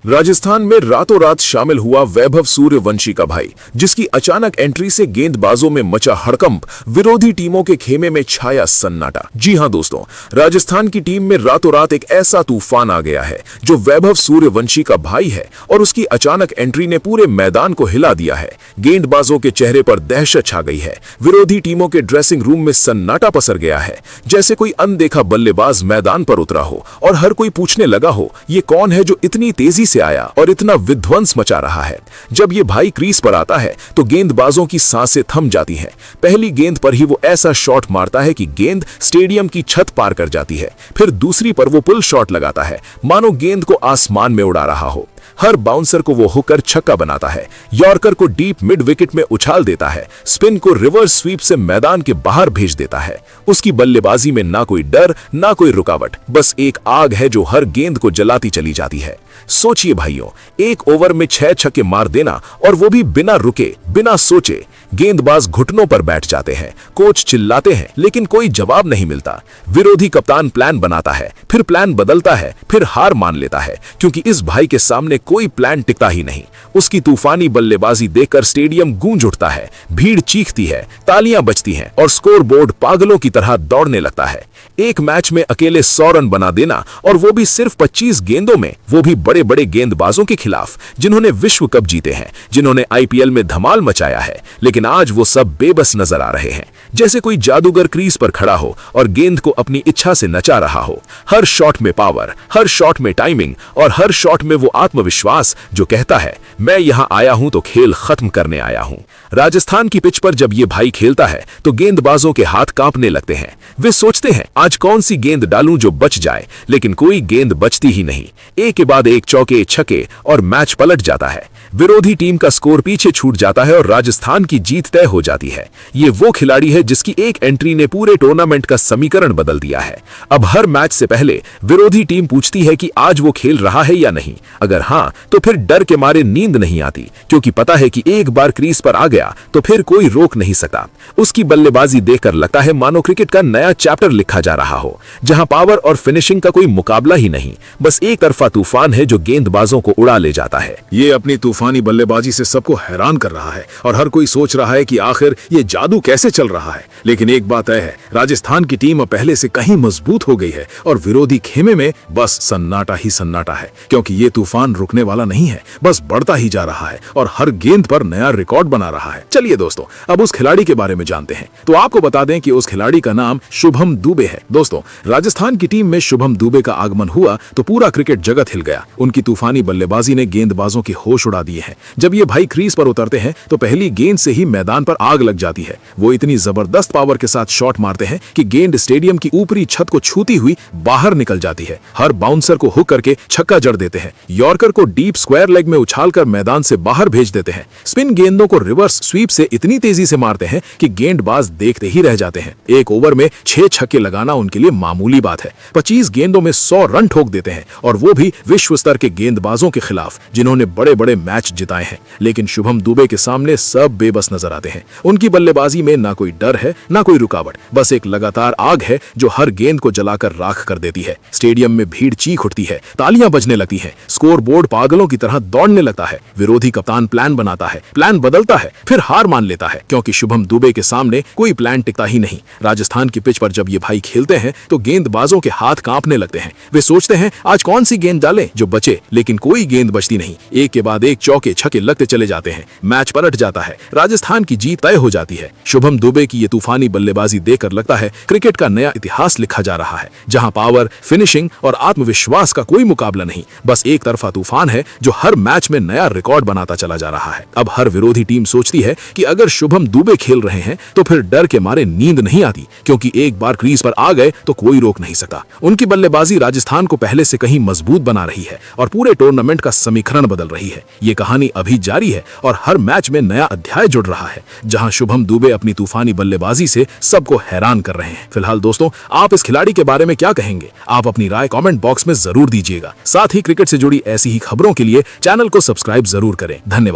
राजस्थान में रातों रात शामिल हुआ वैभव सूर्यवंशी का भाई, जिसकी अचानक एंट्री से गेंदबाजों में मचा हड़कंप, विरोधी टीमों के खेमे में छाया सन्नाटा। जी हां दोस्तों, राजस्थान की टीम में रातों रात एक ऐसा तूफान आ गया है जो वैभव सूर्यवंशी का भाई है और उसकी अचानक एंट्री ने पूरे मैदान को हिला दिया है। गेंदबाजों के चेहरे पर दहशत छा गई है। विरोधी टीमों के ड्रेसिंग रूम में सन्नाटा पसर गया है, जैसे कोई अनदेखा बल्लेबाज मैदान पर उतरा हो और हर कोई पूछने लगा हो, ये कौन है जो इतनी तेजी से आया और इतना विध्वंस मचा रहा है। जब ये भाई क्रीज पर आता है तो गेंदबाजों की सांसें थम जाती हैं। पहली गेंद पर ही वो ऐसा शॉट मारता है कि गेंद स्टेडियम की छत पार कर जाती है। फिर दूसरी पर वो पुल शॉट लगाता है, मानो गेंद को आसमान में उड़ा रहा हो। हर बाउंसर को वो होकर छक्का बनाता है, यॉर्कर को डीप मिड विकेट में उछाल देता है, स्पिन को रिवर्स स्वीप से मैदान के बाहर भेज देता है। उसकी बल्लेबाजी में ना कोई डर ना कोई रुकावट, बस एक आग है जो हर गेंद को जलाती चली जाती है। सोचिए भाइयों, एक ओवर में 6 छक्के मार देना, और वो भी बिना रुके बिना सोचे। गेंदबाज घुटनों पर बैठ जाते हैं, कोच चिल्लाते हैं, लेकिन कोई जवाब नहीं मिलता। विरोधी कप्तान प्लान बनाता है, फिर प्लान बदलता है, फिर हार मान लेता है, क्योंकि इस भाई के सामने कोई प्लान टिकता ही नहीं। उसकी तूफानी बल्लेबाजी देखकर स्टेडियम गूंज उठता है, भीड़ चीखती है, तालियां बजती हैं और स्कोर बोर्ड पागलों की तरह दौड़ने लगता है। एक मैच में अकेले 100 रन बना देना, और वो भी सिर्फ 25 गेंदों में, वो भी बड़े बड़े गेंदबाजों के खिलाफ, जिन्होंने विश्व कप जीते हैं, जिन्होंने आईपीएल में धमाल मचाया है। लेकिन आज वो सब बेबस नजर आ रहे हैं, जैसे कोई जादूगर क्रीज पर खड़ा हो और गेंद को अपनी इच्छा से नचा रहा हो। हर शॉट में पावर, हर शॉट में टाइमिंग और हर शॉट में वो आत्मविश्वास जो कहता है, मैं यहां आया हूं तो खेल खत्म करने आया हूं। राजस्थान की पिच पर जब ये भाई खेलता है तो गेंदबाजों के हाथ कांपने लगते हैं। वे सोचते हैं, आज कौन सी गेंद डालूं जो बच जाए, लेकिन कोई गेंद बचती ही नहीं। एक के बाद एक चौके छक्के और मैच पलट जाता है। विरोधी टीम का स्कोर पीछे छूट जाता है और राजस्थान की जीत तय हो जाती है। ये वो खिलाड़ी है जिसकी एक एंट्री ने पूरे टूर्नामेंट का समीकरण बदल दिया है। अब हर मैच से पहले विरोधी टीम पूछती है कि आज वो खेल रहा है या नहीं। अगर हां, तो फिर डर के मारे नींद नहीं आती, क्योंकि पता है कि एक बार क्रीज पर आ गया तो फिर कोई रोक नहीं सकता। उसकी बल्लेबाजी देखकर लगता है मानो क्रिकेट का नया चैप्टर लिखा जा रहा हो, जहां पावर और फिनिशिंग का कोई मुकाबला ही नहीं, बस एक तरफा तूफान है जो गेंदबाजों को उड़ा ले जाता है। ये अपनी तूफानी बल्लेबाजी से सबको हैरान कर रहा है और हर कोई सोच रहा है कि आखिर ये जादू कैसे चल रहा है। लेकिन एक बात तय है, राजस्थान की टीम पहले से कहीं मजबूत हो गई है और विरोधी खेमे में बस सन्नाटा ही सन्नाटा है, क्योंकि ये तूफान रुकने वाला नहीं है, बस बढ़ता ही जा रहा है और हर गेंद पर नया रिकॉर्ड बना रहा है। चलिए दोस्तों, अब उस खिलाड़ी के बारे में जानते हैं। तो आपको बता दें कि उस खिलाड़ी का नाम शुभम दुबे है। दोस्तों, राजस्थान की टीम में शुभम दुबे का आगमन हुआ तो पूरा क्रिकेट जगत हिल गया। उनकी तूफानी बल्लेबाजी ने गेंदबाजों के होश उड़ा दिए हैं। जब ये भाई क्रीज पर उतरते हैं तो पहली गेंद से ही मैदान पर आग लग जाती है। वो इतनी जबरदस्त पावर के साथ शॉट मारते हैं कि गेंद स्टेडियम की ऊपरी छत को छूती हुई बाहर निकल जाती है। हर बाउंसर को हुक करके छक्का जड़ देते हैं। यॉर्कर को डीप स्क्वायर लेग में उछालकर मैदान से बाहर भेज देते हैं। स्पिन गेंदों को रिवर्स स्वीप से इतनी तेजी से मारते हैं कि गेंदबाज देखते ही रह जाते हैं। एक ओवर में 6 छक्के लगाना उनके लिए मामूली बात है। 25 गेंदों में 100 रन ठोक देते हैं, और वो भी विश्व स्तर के गेंदबाजों के खिलाफ, जिन्होंने बड़े बड़े मैच जिताए हैं। लेकिन शुभम दुबे के सामने सब बेबस नजर आते हैं। उनकी बल्लेबाजी में ना कोई डर है ना कोई रुकावट, बस एक लगातार आग है जो हर गेंद को जलाकर राख कर देती है। स्टेडियम में भीड़ चीख उठती है, तालियां बजने लगती हैं, स्कोर बोर्ड पागलों की तरह दौड़ने लगता है। विरोधी कप्तान प्लान बनाता है, प्लान बदलता है, फिर हार मान लेता है, क्योंकि शुभम दुबे के सामने कोई प्लान टिकता ही नहीं। राजस्थान की पिच पर जब ये भाई खेलते हैं तो गेंदबाजों के हाथ कांपने लगते हैं। वे सोचते हैं, आज कौन सी गेंद डालें जो बचे, लेकिन कोई गेंद बचती नहीं। एक के बाद एक चौके छक्के लगते चले जाते हैं। मैच पलट जाता है, राजस्थान की जीत तय हो जाती है। शुभम दुबे की ये तूफानी बल्लेबाजी देखकर लगता है क्रिकेट का नया इतिहास लिखा जा रहा है, जहां पावर, फिनिशिंग और आत्मविश्वास का कोई मुकाबला नहीं, बस एक तरफा तूफान है जो हर मैच में नया रिकॉर्ड बनाता चला जा रहा है। अब हर विरोधी टीम सोचती है कि अगर शुभम दुबे खेल रहे हैं तो फिर डर के मारे नींद नहीं आती, क्योंकि एक बार क्रीज पर आ गए तो कोई रोक नहीं सकता। उनकी बल्लेबाजी राजस्थान को पहले से कहीं मजबूत बना रही है और पूरे टूर्नामेंट का समीकरण बदल रही है। ये कहानी अभी जारी है और हर मैच में नया अध्याय जुड़ रहा है, जहां शुभम दुबे अपनी तूफानी बल्लेबाजी से सबको हैरान कर रहे हैं। फिलहाल दोस्तों, आप इस खिलाड़ी के बारे में क्या कहेंगे? आप अपनी राय कमेंट बॉक्स में जरूर दीजिएगा। साथ ही क्रिकेट से जुड़ी ऐसी ही खबरों के लिए चैनल को सब्सक्राइब जरूर करें। धन्यवाद।